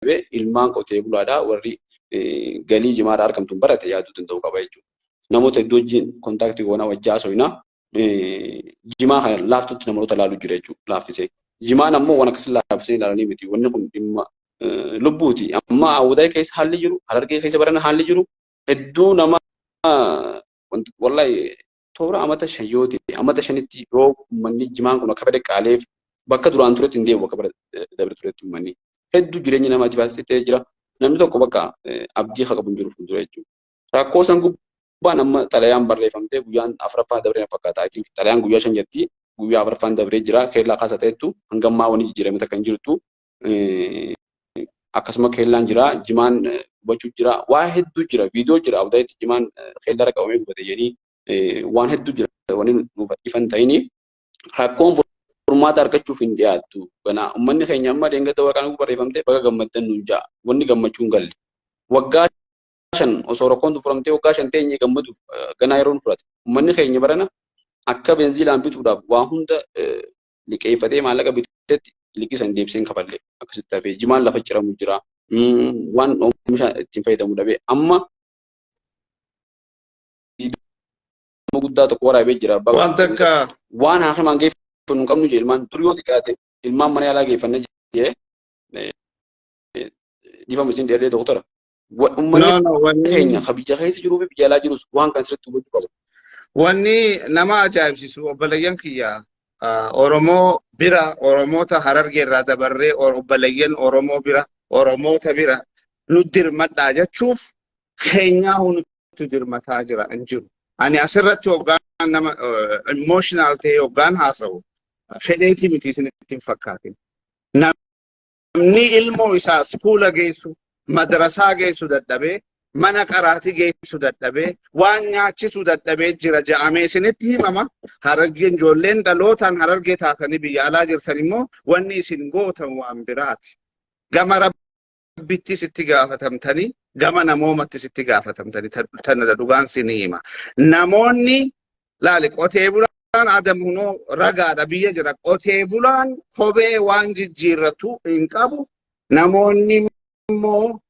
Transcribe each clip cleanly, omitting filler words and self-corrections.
be ilmaan qotee bulaadhaa warri galii jimaadhaa argamtuun barate yaaduu danda'u qaba jechuudha. Namoota iddoo wajjin kontaaktii goonaa wajjaa soinaa jimaa kana laaftutti namoota laaluu jira jechuudha laaffisee. Jimaan ammoo waan akkasii laaffisee ilaalanii miti. Wanni kun dhimma lubbuuti. Amma Awudaay keessa haalli jiru, Harargee keessa barana haalli jiru hedduu nama wallahi toora amata shayyooti. Amata shanitti yoo uummanni jimaan kun akka fedhe qaaleef bakka duraan turetti hin deebi'u akka dabre turetti uummanni. Hedduu jireenya namaatiif asitee jira. Namni tokko bakka abdii akka qabu hin jiru fuuldura jechuudha. Rakkoo san gubbaan amma xalayaan barreeffamtee guyyaan afuraffaan dabree fakkaata. Xalayaan guyyaa shan jetti guyyaa afuraffaan dabree jira. Keellaa kaasa ta'ettu hangammaa wani jijjiirame takka hin jirtu. Akkasuma keellaan jira. Jimaan hubachuu jira. Waa hedduu jira. Viidiyoo jira. Awudaayitti jimaan keellarra qabamee gubate jedhanii waan hedduu jira. Wanni nuuf ifan ta'ini rakkoon furmaata argachuuf hin dhiyaattu. Ganaa uummanni keenya amma deengada waraqaan barreeffamtee baga gammaddan nuun ja'a. Wanni gammachuu hin galle. Waggaa shan osoo rakkoon furamtee waggaa shan teenyee gammaduuf ganaa yeroo nu fudhate. Uummanni keenya barana akka benziilaan bituudhaaf waa hunda liqeeffatee maallaqa biteetti liqisan deebiseen kafalle akkasitti hafee jimaan lafa ciramu jira. Waan oomisha ittiin fayyadamu dhabee amma guddaa tokko waraabee jira. Waan haakimaan geeffannu qabnu jee ilmaan durii xiqqaate ilmaan mana yaalaa geeffanne jee dhiifama isin dheedhee doktara. Uummanni keenya biyya keessa jiruu fi biyya alaa jirus waan kan sirriitti hubachuu qabu. Wanni nama ajaa'ibsiisu obboleeyyan kiyya Oromoo bira Oromoota Harargee irraa dabarree obboleeyyan Oromoo bira Oromoota bira nu dirmadhaa jechuuf keenyaa nutti dirmataa jira hin jiru. Ani asirratti hoggaan nama emotional ta'e hoggaan haasa'u fedheetii miti isinitti hin fakkaatin. Namni ilmoo isaa iskuula geessu madrasaa geessu dadhabee mana qaraatii geessu dadhabee waan nyaachisu dadhabee jira jedhamee isinitti himama. Harargeen ijoolleen dhalootaan Harargee taatanii biyya alaa jirtan immoo wanni isin gootan waan biraati. Gama rabbittis itti gaafatamtanii gama namoomattis itti gaafatamtanii tana dhugaan isin hima. Namoonni laali qotee bulaan Adamunoo ragaadha biyya jira. Qotee bulaan kophee waan jijjiirratu hin qabu. Namoonni immoo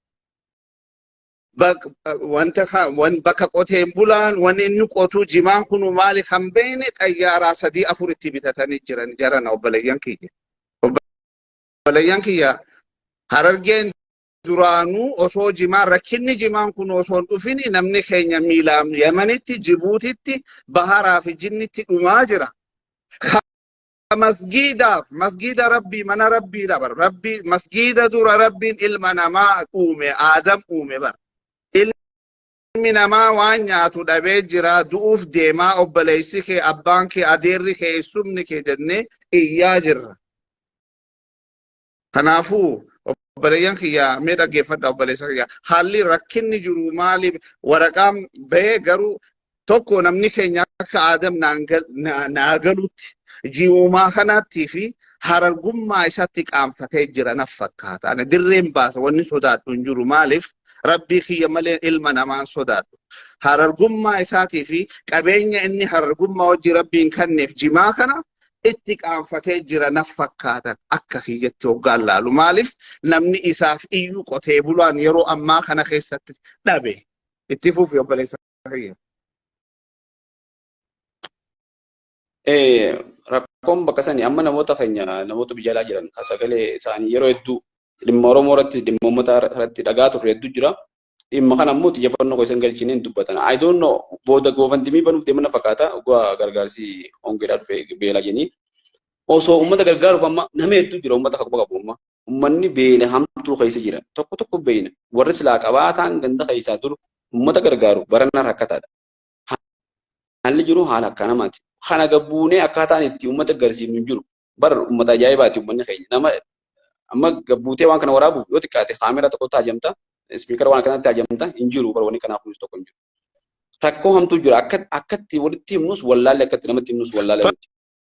bakka qoteen bulaan wanni inni qotuu jimaan kunu maali kan beene xayyaaraa 3-4 itti bitatanii jiran jarana obboleeyyan kiyya. Obboleeyyan kiyya Harargeen duraanuu osoo jimaan rakkinni jimaan kun osoo dhufini namni keenya miilaan Yamanitti Jibuutitti baharaa fi jinnitti dhumaa jira. Masgiida rabbii mana rabbii dabar rabbii masgiida dura rabbiin ilma namaa uume Aadam uume bar. Ilmi namaa waan nyaatu dhabee jira du'uuf deemaa obboleessi kee abbaan kee adeerri kee eessumni kee jennee iyyaa jirra. Kanaafuu obboleeyyan kiyya mee dhaggeeffadha obboleessa kiyya haalli rakkinni jiru maaliif waraqaan bahee garuu tokko namni keenya akka Aadam naa galutti ji'uumaa kanaattii fi harargummaa isatti qaanfatee jira naf fakkaata. Ani dirreen baasa wanni sodaadhu hin jiru maaliif rabbii kiyya malee ilma namaan sodaadhu. Harargummaa isaatii fi qabeenya inni harargummaa wajji rabbiin kenneef jimaa kana itti qaanfatee jira naf fakkaatan akka kiyyatti hoggaan laalu. Maaliif namni isaaf iyyuu qotee bulaan yeroo ammaa kana keessatti dhabe itti fuufi obboleessa kiyya. Rakkoon bakka sanii amma namoota keenya namoota biyya alaa jiran kan sagalee isaanii yeroo hedduu dhimma Oromoo irratti dhimma uummata irratti dhagaa turre hedduu jira. Dhimma kana immoo xiyyeeffannoo gosa hin galchine hin dubbatan. I don't know booda goofandimii banuuf deemana fakkaata dhugaa gargaarsi hongeedhaa dhufee beelaa jenii. Osoo uummata gargaaruuf amma nama hedduu jira uummata akka qabu amma. Uummanni beela hamtuu keessa jira. Tokko beeyna warri silaa qabaataan ganda keessaa dur uummata gargaaru barana rakkataadha. Haalli jiru haala akka namaati. Kana gabbuunee akkaataan itti uummata garsiifnu hin jiru. Bar uummata ajaa'ibaati uummanni keenya. Nama amma gabbuutee waan kana waraabuuf yoo xiqqaate kaameraa tokko taajamta, ispiikara waan kanatti taajamta hin jiru bar wanni kanaaf kunis tokko hin jiru. Rakkoo hamtuu jira. Akkatti walitti himnus wallaalle akkatti namatti himnus wallaalle.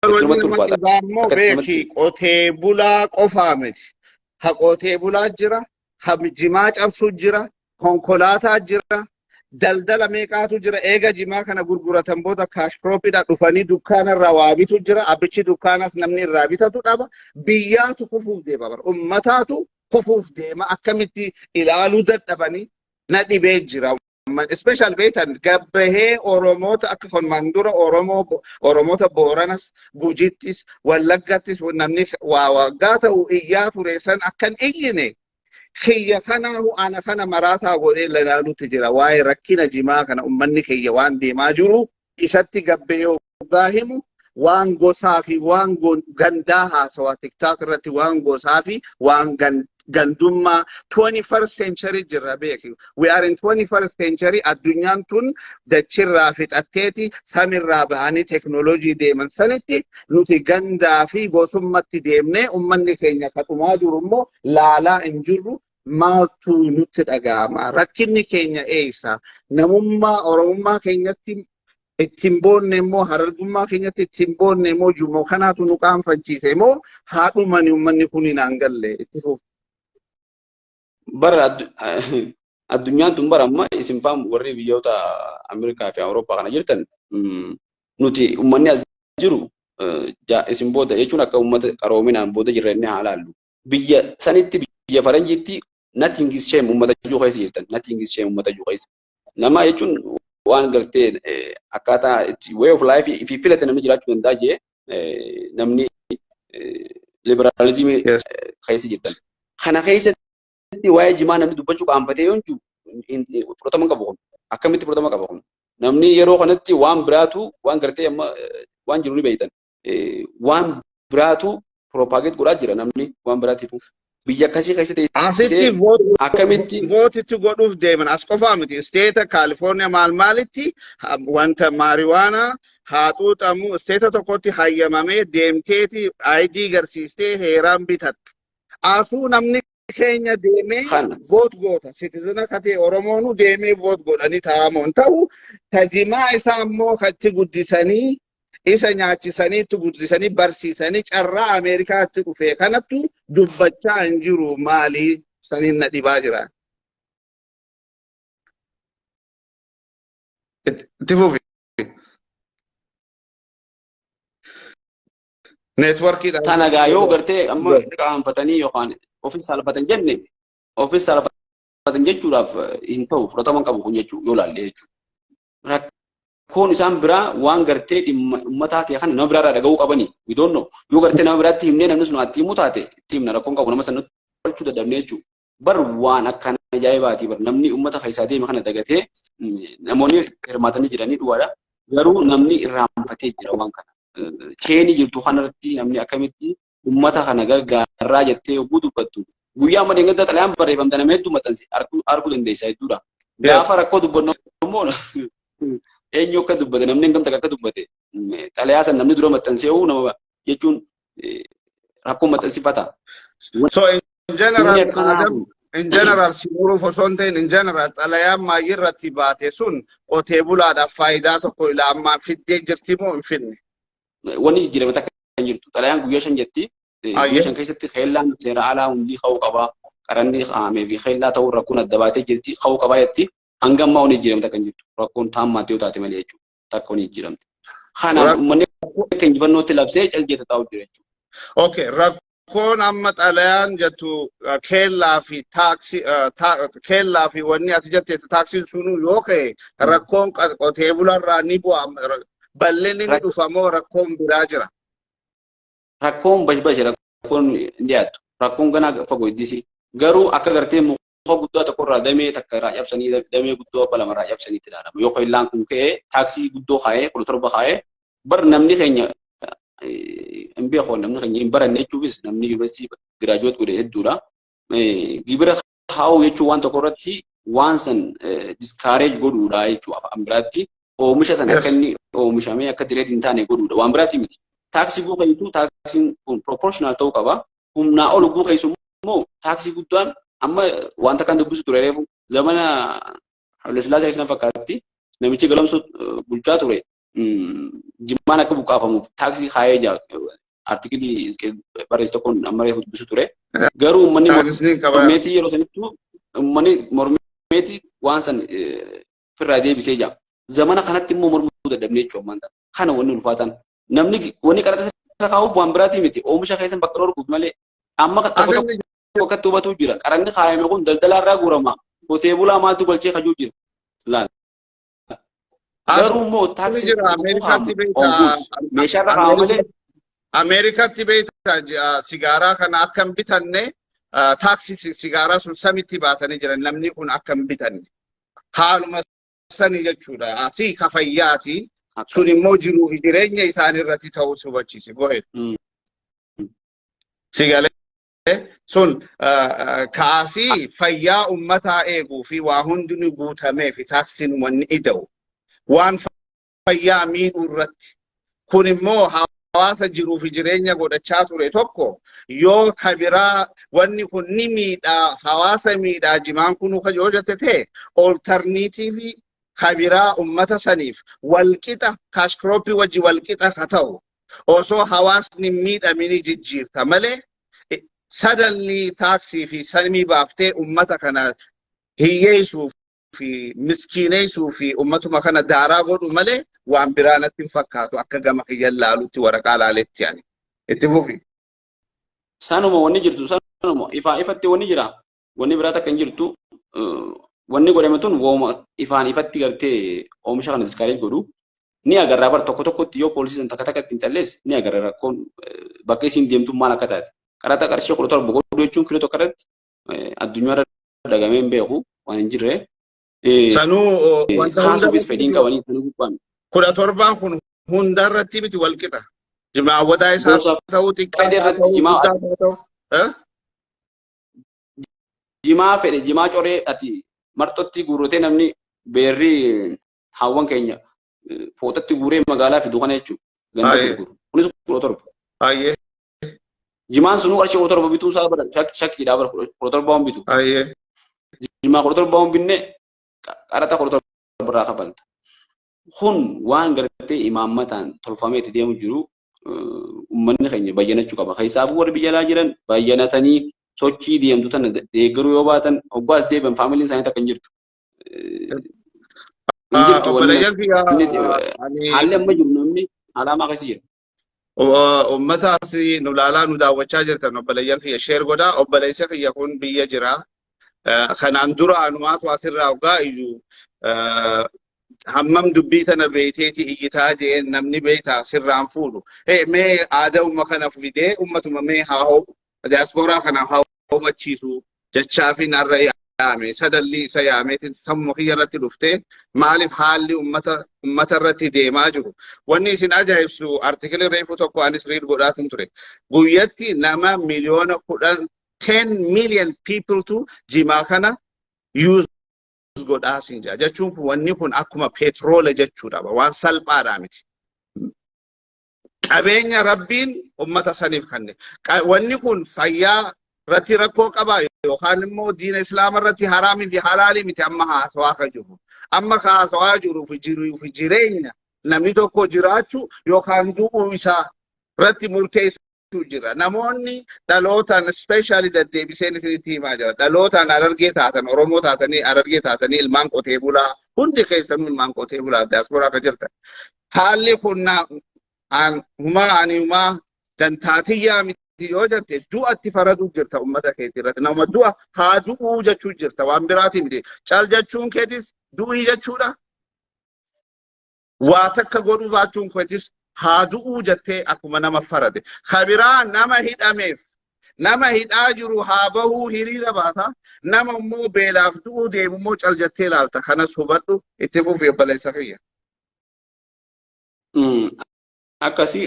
Immoo beeki qotee bulaa qofaa miti. Ha qotee bulaa jira, ha jimaa cabsuu jira, konkolaataa jira. Daldala meeqaatu jira eega jimaa kana gurguratan booda kaash kiroopiidha dhufanii dukkaana irraa waa bitu jira abbichi dukkaanas namni irraa bitatu dhaba biyyaatu kufuuf deema bar ummataatu كفوف ديما أكمتي إلى لودة تبني ندي بيجرا سبيشال بيتان قبه أوروموتا أكون مندورة أوروموتا بورانس بوجيتيس واللقاتيس ونمنيخ ووقاتا وإياه فريسان أكن إيني خيّا خنا هو أنا خنا مراتا قولي لنا تجرا واي ركينا جماعة كنا أمني خيّا وان دي ما جرو إساتي قبيو باهمو وان غوسافي وان غنداها سوا تيك توك رتي وان غوسافي وان غندوما 21st century جرابيكي we are in 21st century الدنيا تون دچر رافت أتيتي سامر رابهاني تكنولوجي ديمن سنتي نوتي غندا في غوسمتي ديمني أمني خيّا كتما جرمو لا انجرو ما تو نوتي أغاما ركني كينيا إيسا نموما أوروما كينيا ittimboon immoo harargummaa keenyatti ittimboon immoo jumoo kanaatu nu qaanfachiise immoo haadhumani ummanni kun hin galle itti fufu. Bara addunyaan tun bara amma isin faam warri biyyoota Ameerikaa fi Awurooppaa kana jirtan nuti ummanni as jiru isin booda jechuun akka ummata qaroominaan booda jirrenne haa laallu. Biyya sanitti biyya faranjiitti nothing is shame ummata juu keessa jirtan nothing is shame ummata juu keessa. Nama jechuun waan gartee akkaataa way of life fi filate namni jiraachuu danda'a jee namni liberalizimii keessa jirtan. Kana keessatti waa'ee jimaa namni dubbachuu qaanfatee yoonchu fudhatama qabu kun akkamitti fudhatama qaba kun namni yeroo kanatti waan biraatu waan gartee amma waan jiru ni beeytan waan biraatu propagate godhaa jira namni waan biraatiifu. Biyya akkasii keessatti asitti akkamitti vootitti godhuuf deeman as qofaa miti isteeta kaalifoorniyaa maalitti wanta maariwaanaa haa xuuxamu isteeta tokkotti hayyamamee deemteeti ayidii garsiistee heeraan bitatta asuu namni keenya deemee voot goota sitizina katee oromoonu deemee voot godhanii taa'amoon ta'u tajimaa isaa immoo katti guddisanii isa nyaachisanii itti guddisanii barsiisanii carraa Ameerikaatti dhufee kanattu dubbachaa hin jiru maalii saniin na dhibaa jira. Itti fufi. Neetworkiidha. Kana gaa yoo gartee amma qaanfatanii yookaan ofii saalfatan jenne ofii saalfatan jechuudhaaf hin ta'u fudhatama qabu kun jechuu yoo laalle jechuudha. Kun isaan biraa waan gartee uummataa ta'e kana nama biraarraa dhaga'uu qabanii we don't know yoo gartee nama biraatti himnee namni sun atti himuu taate itti himna rakkoon qabu nama sanatti tolchuu dadhabnee jechuudha. Bar waan akkana ajaa'ibaati bar namni uummata keessaa deeme kana dagatee namoonni hirmaatanii jiranii dhugaadha. Garuu namni irraanfatee jira waan kana. Cheenii jirtu kanarratti namni akkamitti uummata kana gargaaraa jettee yogguu dubbattu guyyaa amma deeggarsa xalayaan barreeffamta nama hedduu maxxanse arguu dandeessa hedduudha. Gaafa rakkoo dubbannu immoo eenyu akka dubbate namni gamta akka dubbate xalayaa san namni dura maxxansee nama jechuun rakkoo maxxansifata. So in general simuruuf osoo hin ta'in in general xalayaan maayirratti baate sun qotee bulaadhaaf faayidaa tokko ilaa ammaa fiddee jirti moo hin fidne? Wanni jijjiirama takka kan jirtu xalayaan guyyaa 5 jetti guyyaa 5 keessatti xeellaan seera alaa hundi ka'uu qabaa qaranni qaamee fi xeellaa ta'uu rakkoon adda baatee jirti ka'uu qabaa jetti. Hanga ammaa wanni jijjiiramta kan jirtu rakkoon taammaatti yoo taate malee jechuudha takka wanni jijjiiramte. Kanaaf uummanni akka injifannootti labsee caljeeta taa'u jira jechuudha. Okay, rakkoon amma xalayaan jettu keellaa fi wanni ati jetteetti taaksiin sunuu yoo ka'e rakkoon qotee bulaarraa ni bu'a bal'inni ni dhufa moo rakkoon biraa jira? Rakkoon bashi rakkoon dhiyaatu rakkoon ganaa fagoo iddisi garuu akka gartee muka guddaa tokkorraa damee takka irraa cabsanii damee guddoo abba lamarraa cabsanii itti dhaadhamu yoo keellaan kun ka'ee taaksii guddoo kaa'ee 17 kaa'ee bar namni keenya hin beekoo namni keenya hin baranne jechuufis namni yuunivarsiitii giraajuweet godhe hedduudha. Gibira kaa'uu jechuun waan tokko irratti waan san diskaareej godhuudha jechuudha afaan biraatti oomisha san akka inni oomishamee akka direet hin taane godhuudha waan biraatti miti. Taaksii guukeessu taaksiin kun proportional ta'uu qaba. Humnaa ol guukeessu immoo taaksii guddaan amma wanta kan dubbisu ture reefu zamana Hailasillaasee sana fakkaatti namichi galamsoo bulchaa ture jimmaan akka buqqaafamuuf taaksii kaayee jira artikilii barreessu tokkoon amma reefu dubbisu ture. Garuu uummanni mormeetii yeroo sanittuu uummanni mormeetii waan san ofirraa deebisee jira. Zamana kanatti immoo mormuu dadhabnee jechuudha ammaan kana wanni ulfaatan. Namni wanni qaraxa isa kaa'uuf waan biraatii miti oomisha keessan bakka dhorkuuf malee amma wakati hubatu jira qaranni kaayame kun daldala irraa gurama qotee bulaa maaltu galchee kajuu jira laal garuu immoo taaksii Ameerikaatti onguus meeshaarra kaa'amalee Ameerikaatti beektaa sigaaraa kana akkam bitanne taaksii sigaaraa sun samitti baasanii jiran namni kun akkam bitanne haaluma sani jechuudha asii kafayyaati sun immoo jiruu fi jireenya isaanii irratti ta'uu hubachiise go'e sigalee sun kaasii fayyaa ummataa eeguu fi waa hundi guutamee fi taaksiin wanni ida'u waan fayyaa miidhuu irratti kun immoo hawaasa jiruu fi jireenya godhachaa ture tokko yoo kabiraa wanni kun ni miidhaa hawaasa miidhaa jimaan kun yoo jette ta'e oltarniitiivii kabiraa ummata saniif walqixa kaashkirooppii wajji walqixa ka ta'u osoo hawaasni miidhamini jijjiirta malee suddenly taaksii fi samii baaftee ummata kana hiyyeessuu fi miskiineessuu fi ummatuma kana daaraa godhu malee waan biraa natti hin fakkaatu akka gama kiyyan laalutti waraqaa laaletti yani itti fufi. Sanuma wanni jirtu sanuma ifatti wanni jira wanni biraa takka hin jirtu wanni godhame tun wooma ifaan ifatti gartee oomisha kana diskaareej godhu ni agarraa bar tokko tokkotti yoo poolisiin takka takka ittiin callees ni agarra rakkoon bakka isiin deemtu maal akka taate karata qarshii 17 godhu jechuun kiloo tokko irratti addunyaa dagamee hin beeku waan hin jirre. Sanuu wanta kaasuufis fedhiin qabanii sanuu gubbaan. 17 kun hunda irratti miti walqixa. Jimaa wadaa isaa ta'uu xiqqaa jimaa fedhe jimaa coree ati marxotti guurrotee namni beerrii hawwan keenya footatti guuree magaalaa fidu kana jechuudha. Ganda gurguru. Kunis 17. Jimaan sunuu qarshii 17 bituu isaa bara shakkiidhaa bara 17 bitu. Jimaa 17 binne qarata 17 birraa kafalta. Kun waan gartee imaammataan tolfamee itti deemu jiru uummanni keenya bayyanachuu qaba. Kaisaafuu warri biyya alaa jiran bayyanatanii sochii deemtu tana deeggaruu yoo baatan hoggaas deebi'an faamiliin isaanii takka hin jirtu. Haalli amma jiru namni alaamaa keessa jira. Uummataas nu laalaa nu daawwachaa jirtan obboleeyyan kiyya sheer godhaa obboleessa kiyya kun biyya jira. Kanaan dura anumaatu asirraa hoggaa iyyuu hammam dubbii tana beeteeti iyyitaa jeen namni beetaa sirraan fuudhu. Mee aadaa umma kana fidee ummatuma mee haa diaasporaa kana haa hubachiisu jechaa fi narra yaame sadalli isa yaameetiin sammuu kiyya irratti dhuftee maaliif haalli ummata irratti deemaa jiru. Wanni isin ajaa'ibsu artikilii reefu tokko anis riid godhaatin ture. Guyyatti nama miliyoona 10 million people to jimaa kana use godhaa siin jira. Jechuun kun wanni kun akkuma petroola jechuudha. Waan salphaadhaa miti. Qabeenya rabbiin ummata saniif kanne. Wanni kun fayyaa irratti rakkoo qabaa yookaan immoo diina islaama irratti haraamii fi halaalii miti amma haasawaa kan jiru. Amma haasawaa jiruu fi jireenya namni tokko jiraachuu yookaan du'uu isaa irratti murteessu jira. Namoonni dhalootaan especially deddeebiseen isinitti himaa jira. Dhalootaan Harargee taatan Oromoo taatanii Harargee taatanii ilmaan qotee bulaa hundi keessanuu ilmaan qotee bulaa diaasporaa akka jirtan. Haalli kun humaa dantaatiyyaa miti yoo jette du'atti faraduu jirta ummata keetii irratti. Nama du'a haa du'uu jechuu jirta waan biraati miti. Cal jechuun keetis du'ii jechuudha. Waa takka godhuu baachuun keetis haa du'uu jettee akkuma nama farade. Kabiraa nama hidhameef nama hidhaa jiru haa bahuu hiriira baata. Nama immoo beelaaf du'uu deemu immoo cal jettee ilaalta. Kanas hubadhu itti fufi obboleessa kiyya. Akkasii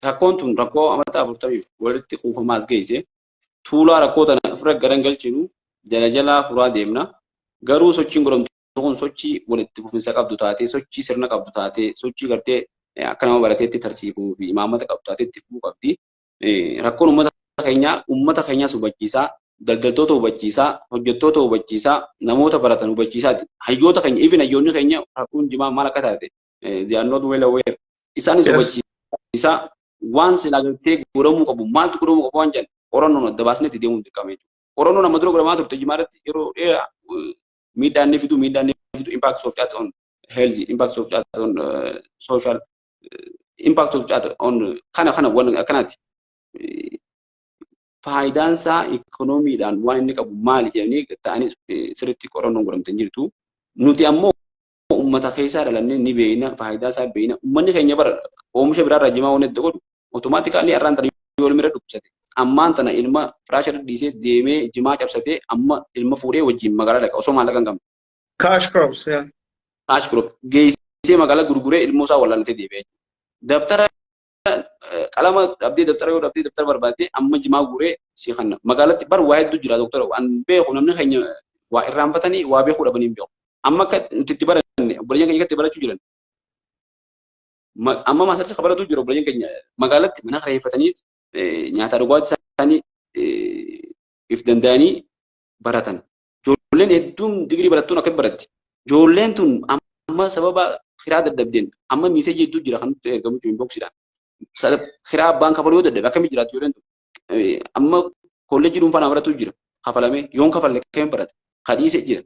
rakkoon tun rakkoo amata 40 walitti kuufamaas geesse tuulaa rakkoo tana ofirra garagalchinu jala jalaa furaa deemna. Garuu sochiin godhamtu kun sochii walitti kuufinsa qabdu taatee sochii sirna qabdu taatee sochii gartee akka nama barateetti tarsiifuu fi imaammata qabdu taatee itti fufuu qabdi. Rakkoon uummata keenyaas hubachiisaa, daldaltoota hubachiisaa, hojjettoota hubachiisaa, namoota baratan hubachiisaati. Hayyoota keenya ifin hayyoonni keenya rakkoon jimaa maal akka taate they are not well aware. Isaanis hubachiisaa waan silaa gartee godhamuu qabu maaltu godhamuu qabu waan jedhan qorannoon adda baasnee itti deemuun dirqama jechuudha. Qorannoon nama dura godhamaa turte jimaa irratti yeroo dheeraa miidhaan ni fidu impacts of that on health, impacts of that on social, impact of that on kana waan akkanati. faayidaan isaa ikoonomiidhaan waan inni qabu maali jedhanii ta'anii sirriitti qorannoon godhamte jirtu. Nuti ammoo uummata keessaa dhalannee ni beekna faayidaa isaa beekna. Uummanni keenya bara oomisha biraarraa jimaa waan itti godhu otomaatikaalii har'aan tarii yoo ilmi irra dhukkubsate. Ammaan tana ilma firaasha irra dhiisee deemee jimaa cabsatee amma ilma fuudhee wajjin magaalaa dhaqa osoo maallaqa hin qabne. Cash crops, yeah. Cash crop geessee magaalaa gurguree ilmoo isaa wallaallatee deebi'ee. Dabtara qalama dhabdee dabtara yoo dhabdee dabtara barbaaddee amma jimaa guuree si kanna. Magaalatti bar waa hedduu jira doktora waan beeku namni keenya waa irraanfatanii waa beekuu dhabanii hin beeku. Amma akka nuti itti baranne obboleeyyan keenya itti barachuu jiran. Amma maasarsi kabaratu jira obboleeyyan keenya magaalatti mana kireeffatanii nyaata dhugaatii isaanii if danda'anii baratan. Ijoolleen hedduun digirii barattuun akka baratti. Ijoolleen tun amma sababa kiraa dadhabdeen amma miiseejii hedduu jira kan nuti ergamu jiru inboksiidhaan. Kiraa abbaan kafaluu yoo dadhabe akkamitti jiraatu ijoolleen tun. Amma kolleejjii dhuunfaan baratu jira. Kafalamee yoon kafalle akkamiin barata. Kadhiisee jira.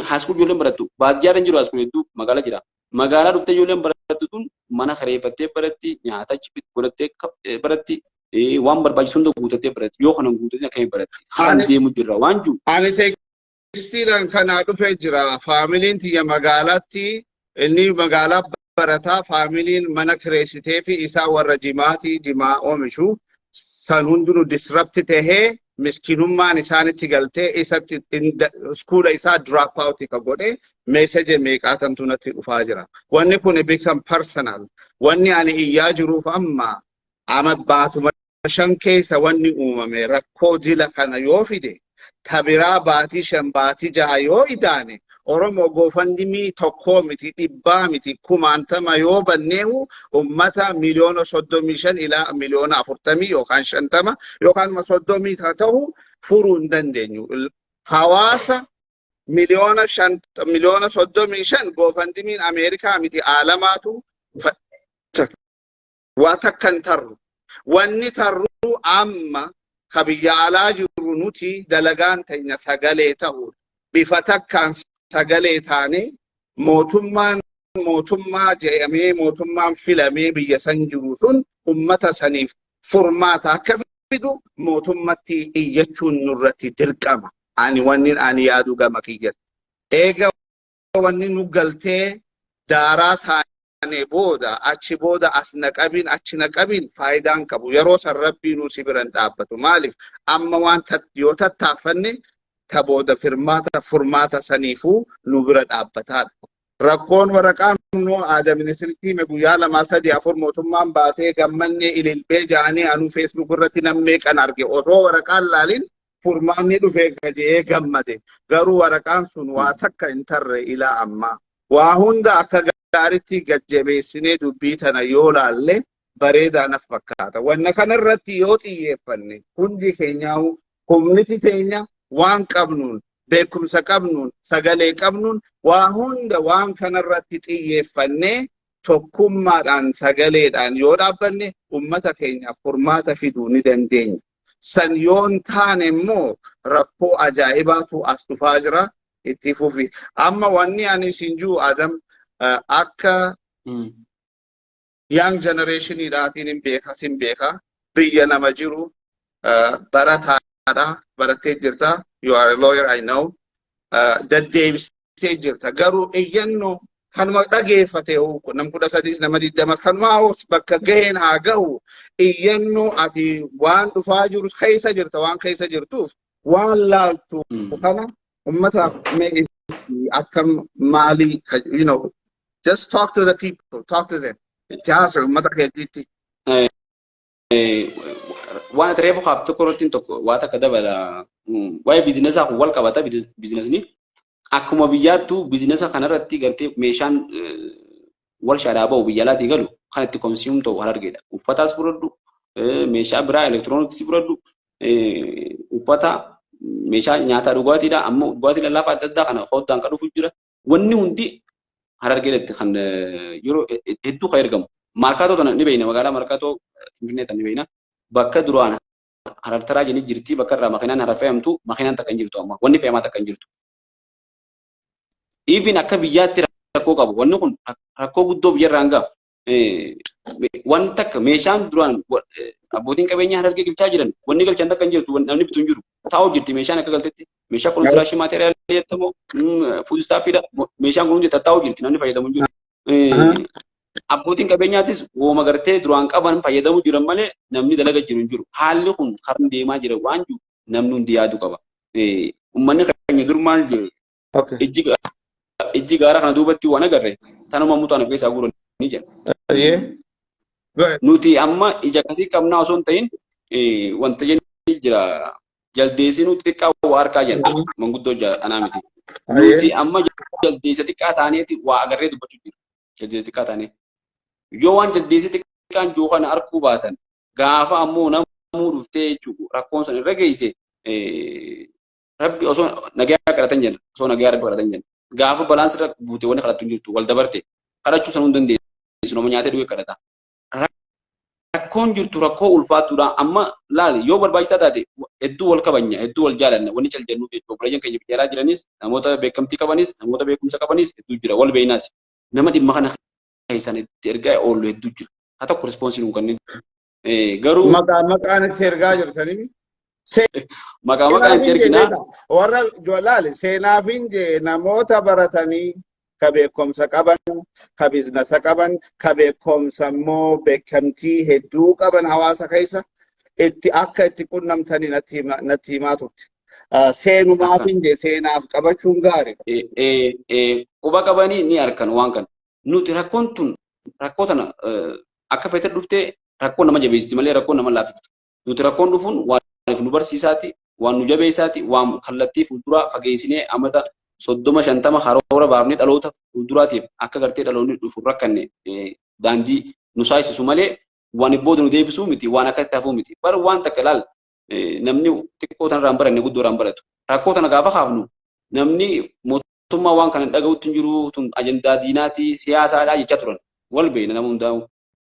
Haaskuul ijoolleen barattu. Baadiyyaadhaan jiru haaskuul hedduu magaalaa jira. Magaalaa dhuftee ijoolleen barattu tun mana kireeffattee baratti nyaata godhattee baratti waan barbaachisu hunda guutattee baratti. Yoo kanan guutattee akkamiin baratti. Kan deemu jirra waan jiru. Ani teekstiidhaan kanaa dhufee jira. Faamiliin tiyya magaalaatti inni magaalaa barataa faamiliin mana kireessitee fi isaa warra jimaa oomishu san hundinuu disrupti tahee miskinummaan isaanitti galtee isatti skuula isaa drop out ka godhe meeseje meeqaatamtu natti dhufaa jira. Wanni kun become personal. Wanni ani iyyaa jiruuf amma baatuma shan keessa wanni uumame rakkoo jila kana yoo fide tabiraa baatii shan baatii jaha yoo idaane Oromoo goofandimii tokkoo miti dhibbaa miti kumaantama yoo banneehu ummata miliyoona 35 ilaa miliyoona 40 yookaan 50 yookaan 30 ta'u furuu hin dandeenyu. Hawaasa miliyoona 35 goofandimiin Ameerikaa miti aalamaatu waa takkan tarru. Wanni tarru amma kabiyya alaa jiru nuti dalagaan teenya sagalee ta'u bifa takkaan sagalee taane mootummaa jedhamee mootummaan filamee biyya san jiru sun ummata saniif furmaata akka fidu mootummatti iyyachuun nurratti dirqama. Wanni ani yaadu gama kiyyatti. Eega wanni nu galtee daaraa taane booda achi booda as naqabin achi naqabin faayidaan qabu. Yeroo san rabbii nu si biran dhaabbatu. Maaliif amma waan yoo tattaaffanne tabooda furmaata saniifuu nu bira dhaabbataadha. Rakkoon waraqaan nu aada ministiriitii guyyaa 2-3-4 mootummaan baasee gammanne ililbee jaanii anu Facebook irratti nammee kan arge otoo waraqaan laalin furmaanni dhufee gajee gammade. Garuu waraqaan sun waa takka hin tarre ilaa ammaa. Waa hunda akka gaariitti gajjabeessinee dubbii tana yoo laalle bareedaanaaf fakkaata. Wanna kanarratti yoo xiyyeeffanne hundi keenyaa'u humniti teenya waan qabnuun beekumsa qabnuun sagalee qabnuun waa hunda waan kanarratti xiyyeeffannee tokkummaadhaan sagaleedhaan yoo dhaabbanne ummata keenyaaf furmaata fiduu ni dandeenya. San yoon taane immoo rakkoo ajaa'ibaatu as dhufaa jira itti fufi. Amma wanni ani sinjuu Adam akka young generationiidhaatiin hin beeka biyya nama jiru barataadha. Barattee jirta. You are a lawyer, I know. Deddeebisee jirta. Garuu iyyannoo kanuma dhageeffate nam 13 nama 20 kanuma bakka gaheen haa gahu iyyannoo ati waan dhufaa jiru keessa jirta waan keessa jirtuuf waan laaltu kana ummata akkam maali just talk to the people, talk to them. Jaasa ummata keetiitti. Waan reefu qaaf tokko irratti tokko waa takka dabala waa'ee biizinesaa kun wal qabata biizinesni akkuma biyyaattu biizinesa kanarratti gartee meeshaan warshaadhaa bahu biyya alaatii galu kan itti konsiiyum ta'u Harargeedha. Uffataas fudhadhu meeshaa biraa elektirooniksii fudhadhu uffata meeshaa nyaataa dhugaatiidha amma dhugaatii lallaafaa adda addaa kana hoddaan kan dhufu jira. Wanni hundi Harargeedatti kan yeroo hedduu kan ergamu. Maarkaatoo tana ni beekna magaalaa maarkaatoo Finfinnee tana ni beekna. Bakka duraan harartaraa jenni jirti bakka irraa makiinaan harar fe'amtu makiinaan takka hin jirtu amma wanni fe'amaa takka hin jirtu. Even akka biyyaatti rakkoo qabu wanni kun rakkoo guddoo biyya irraan ga'a. waan takka meeshaan duraan abbootiin qabeenyaa harargee galchaa jiran wanni galchan takka hin jirtu namni bitu hin jiru taa'u jirti meeshaan akka galtetti meeshaa kun firaashii maateriyaal jettamoo fuud istaaffiidha meeshaan kun hundi taa'u jirti namni fayyadamu hin jiru. Abbootiin qabeenyaatis wooma gartee duraan qaban fayyadamu jiran malee namni dalaga jiru hin jiru. Haalli kun karaa deemaa jira waan jiru namni hundi yaadu qaba. Uummanni keenya dur maal jedhe ijji gaara kana duubatti waan agarre tanuma mutaan keessaa guuran ni jedha. Nuti amma ija akkasii qabnaa osoo hin ta'in wanta jenni jira jaldeessi nuti xiqqaa waa harkaa jenna manguddoo anaa miti. Nuti amma jaldeessa xiqqaa taaneeti waa agarree dubbachuu jira. Jaldeessa xiqqaa taanee. Yoo waan jaldeessi xiqqaan joo kana harkuu baatan gaafa ammoo namuu dhuftee jechuudha rakkoon san irra geesse rabbi osoo nagaa kadhatan jenna osoo nagaa rabbi kadhatan jenna gaafa balaan sirra buute wanni kadhattu hin jirtu wal dabarte kadhachuu san hin dandeessu nama nyaatee dhufe kadhata. Rakkoon jirtu rakkoo ulfaatuudha amma laali yoo barbaachisaa taate hedduu wal kabanya hedduu wal jaalanna wanni cal jennuuf jechuudha obboleeyyan keenya biyya alaa jiranis namoota beekamtii qabanis namoota beekumsa qabanis hedduu jira wal beeynaas nama dhimma kana keessan itti ergaa oolu hedduu jira haa tokko respoonsii nuu kanneen garuu maqaan itti ergaa jirtanii maqaan itti erginaa warra laali seenaafiin jee namoota baratanii ka beekumsa qaban ka biizinasa qaban ka beekumsa immoo beekamtii hedduu qaban hawaasa keessa itti akka itti qunnamtanii natti himaa turte. Seenumaafin jee seenaaf qabachuun gaarii. Quba qabanii ni harkan waan kana. Nuti rakkoon tun rakkoo tana akka feete dhuftee rakkoon nama jabeessiti malee rakkoon nama laafiftu. Nuti rakkoon dhufuun waan nu barsiisaati waan nu jabeessaati waan kallattii fuulduraa fageessinee amata 30-50 haroora baafnee dhaloota fuulduraatiif akka gartee dhaloonni dhufu rakkanne daandii nu saayisisu malee waan booda nu deebisuu miti waan akka itti hafuu miti. Bara waan takka ilaal namni xiqqoo tanarraan baranne guddoorraan baratu. Rakkoo tana gaafa kaafnu namni mootummaa waan kana dhaga'utti hin jiru tun ajandaa diinaati siyaasaadhaa jechaa turan. Wal beekna nama hundaa'u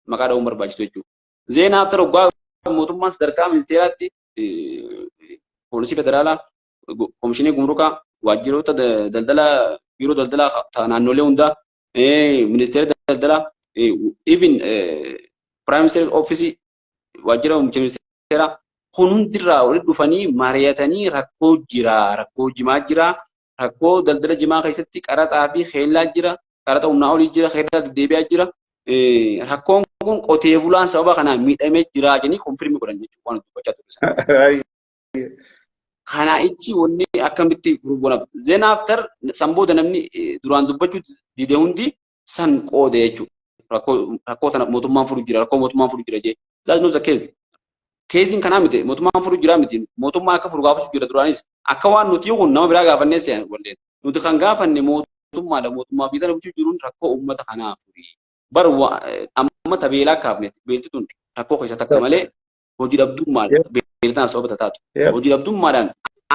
maqaa dha'uun barbaachisu jechuudha. Zeenaaf ta'u waggaa mootummaan sadarkaa ministeeraatti poolisii federaalaa komishinii gumrukaa waajjiroota daldalaa biiroo daldalaa naannolee hundaa ministeera daldalaa even prime minister office waajjira ministeera kun hundirraa walitti dhufanii mari'atanii rakkoo jira rakkoo jimaa jira rakkoo daldala jimaa keessatti qaraxaa fi keellaa jira qaraxa humnaa olii jira keellaa deddeebi'aa jira rakkoon kun qotee bulaan sababa kanaan miidhamee jira jedhanii konfirmii godhan jechuudha waan dubbachaa turre. Kana ichi wanni akkamitti gurguraaf zena after sambooda namni duraan dubbachuu dide hundi san qoode jechuudha. Rakkoo tana mootummaan furu jira rakkoo mootummaan furu jira jee. That's not the case. Keesiin kanaa miti mootummaan furu jira miti mootummaa akka furu gaafachuu jira duraanis akka waan nuti kun nama biraa gaafannee se'an walleen nuti kan gaafanne mootummaa biitana bulchuu jiruun rakkoo uummata kanaa furi. Bar amma tabeelaa kaafne beelti tun rakkoo keessa takka malee hojii dhabdummaadha beeltaan sababa taatu. Hojii dhabdummaadhaan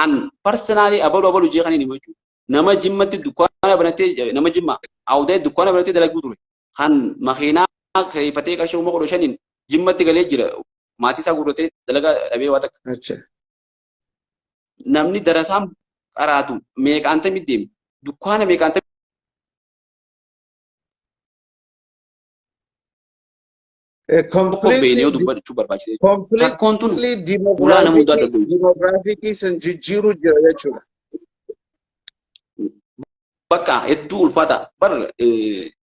an personally abalu jee kan inni jechuudha. Nama jimmatti dukkaana banatee nama jimma awdee dukkaana banatee dalaguu ture. Kan makiinaa kireeffatee qarshii 15,000 jimmatti galee jira. Maatii isaa gurguratee dalagaa dhabee waa takka. Namni darasaan qaraatu meeqaan tamii deemu dukkaana meeqaan tamii completely demographic san jijjiiruu jira jechuudha. Bakka hedduu ulfaata bar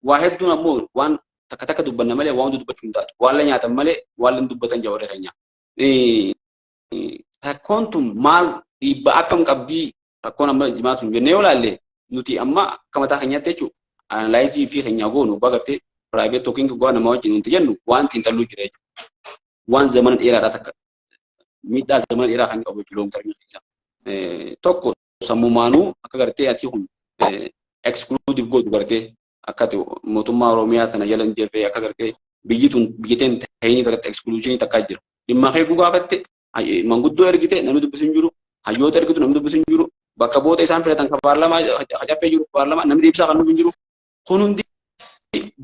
waa hedduun ammoo waan takka takka dubbanna malee waan dubbachuu hin taatu waan la nyaatan malee waan la dubbatan jawarre keenya. Rakkoon tun maal dhiibbaa akkam qabdii rakkoon amma jimaatu hin jennee yoo laalle nuti amma akka mataa keenyaatti jechuudha analaayizii fi keenya goonu bagartee private talking gua nama wajjin nuti jennu waan xiinxalluu jira jechuudha. Waan zamana dheeraadhaa takka miidhaa zamana dheeraa kan qabu jechuudha long term keessa. Tokko sammumaanuu akka gartee ati kun exclusive godhu gartee akka mootummaa Oromiyaa tana jala hin jirre akka gartee biyyiteen ta'inii irratti exclusion takkaa jira. Dhimma kee gugaafatte manguddoo ergite namni dubbisu hin jiru hayyoota ergitu namni dubbisu hin jiru bakka boota isaan filatan kan paarlamaa hacaffee jiru paarlamaa namni deebisaa kan nuuf hin jiru kun hundi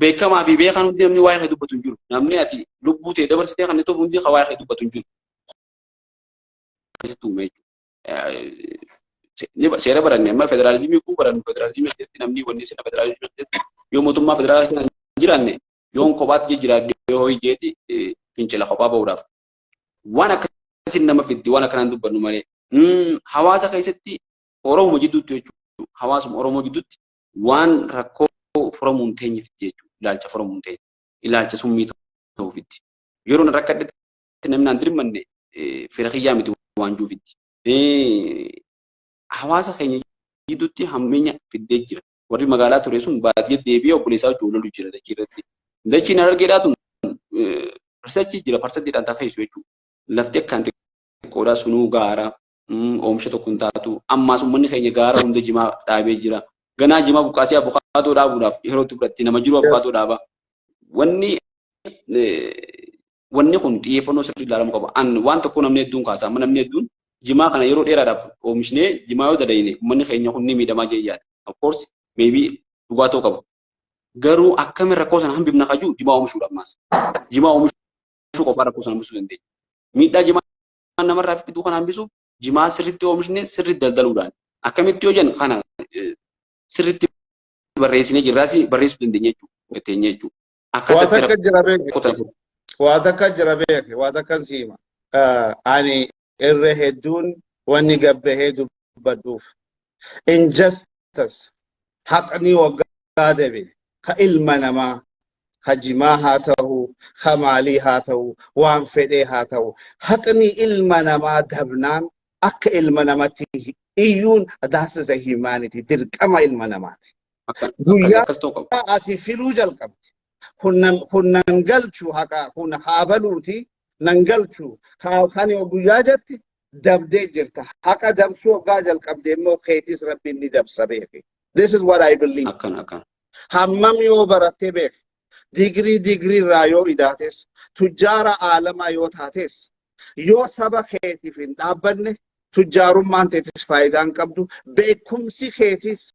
beekamaa fi beekan hundi namni waa'ee kee dubbatu hin jiru namni ati lubbuu ta'e dabarsitee kan ta'uuf hundi waa'ee kee dubbatu hin jiru. Seera baranne amma federaalizimii kun barannu federaalizimii keessatti namni wanni sirna federaalizimii keessatti yoo mootummaa federaalaa sana jiraanne yoon kophaatti jijjiiradde yoo hojjeeti fincila kophaa ba'uudhaaf waan akkasiin nama fiddi waan akkanaan dubbannu malee hawaasa keessatti Oromoo jidduutti jechuudha hawaasuma Oromoo jidduutti waan rakkoo furamuu hin teenye fiddi jechuudha ilaalcha furamuu hin teenye ilaalcha summii ta'uu fiddi yeroo na rakkadhetti namni naan dirmanne fira kiyyaa miti waan juufitti hawaasa keenya jidduutti hammeenya fiddee jira warri magaalaa ture sun baadiyyaa deebi'ee obboleessaa wajjin loluu jira dachii irratti dachiin argeedhaatu risachi jira parsantiidhaan taafeessu jechuudha lafti akkaan xiqqoodhaa sunuu gaara oomisha tokko hin taatu ammaas uummanni keenya gaara hunda jimaa dhaabee jira ganaa jimaa buqqaasee abukaatoo dhaabuudhaaf yerootti fudhatte nama jiru abukaatoo dhaaba wanni kun xiyyeeffannoo sirrii ilaalamuu qaba waan tokko namni hedduun kaasaa amma namni hedduun jimaa kana yeroo dheeraadhaaf oomishnee jimaa yoo dadayine uummanni keenya kun ni miidhamaa jeeyyaati of course maybe dhugaa ta'uu qaba garuu akkamiin rakkoo sana hambifna kajuu jimaa oomishuudhaaf maas jimaa oomishuu qofaa rakkoo sana hambisuu dandeenya miidhaa jimaa namarraa fiduu kana hambisuuf jimaa sirriitti oomishne sirriitti daldaluudhaan akkamitti yoo jennu kana sirriitti barreessinee jirraasi barreessuu dandeenya jechuudha. Waa takka jira beeke waa takkan siima ani irra hedduun wanni gabbahee dubbadhuuf injustice haqni waggaa dabe ka ilma namaa ka jimaa haa ta'u ka maalii haa ta'u waan fedhee haa ta'u haqni ilma namaa dabnaan akka ilma namatti iyyuun daasisa humanity dirqama ilma namaati guyyaa ati filuu jalqabdi kunnan galchu haqa kun haabaluuti nan galchu kan guyyaa jetti dabdee jirta haqa dabsuu waggaa jalqabde immoo keetis rabbiin ni dabsa beeke this is what I believe hammam yoo barattee beeke digrii irraa yoo idaates tujjaara aalamaa yoo taates yoo saba keetiif hin dhaabbanne tujjaarummaan teetis faayidaan qabdu beekumsi keetis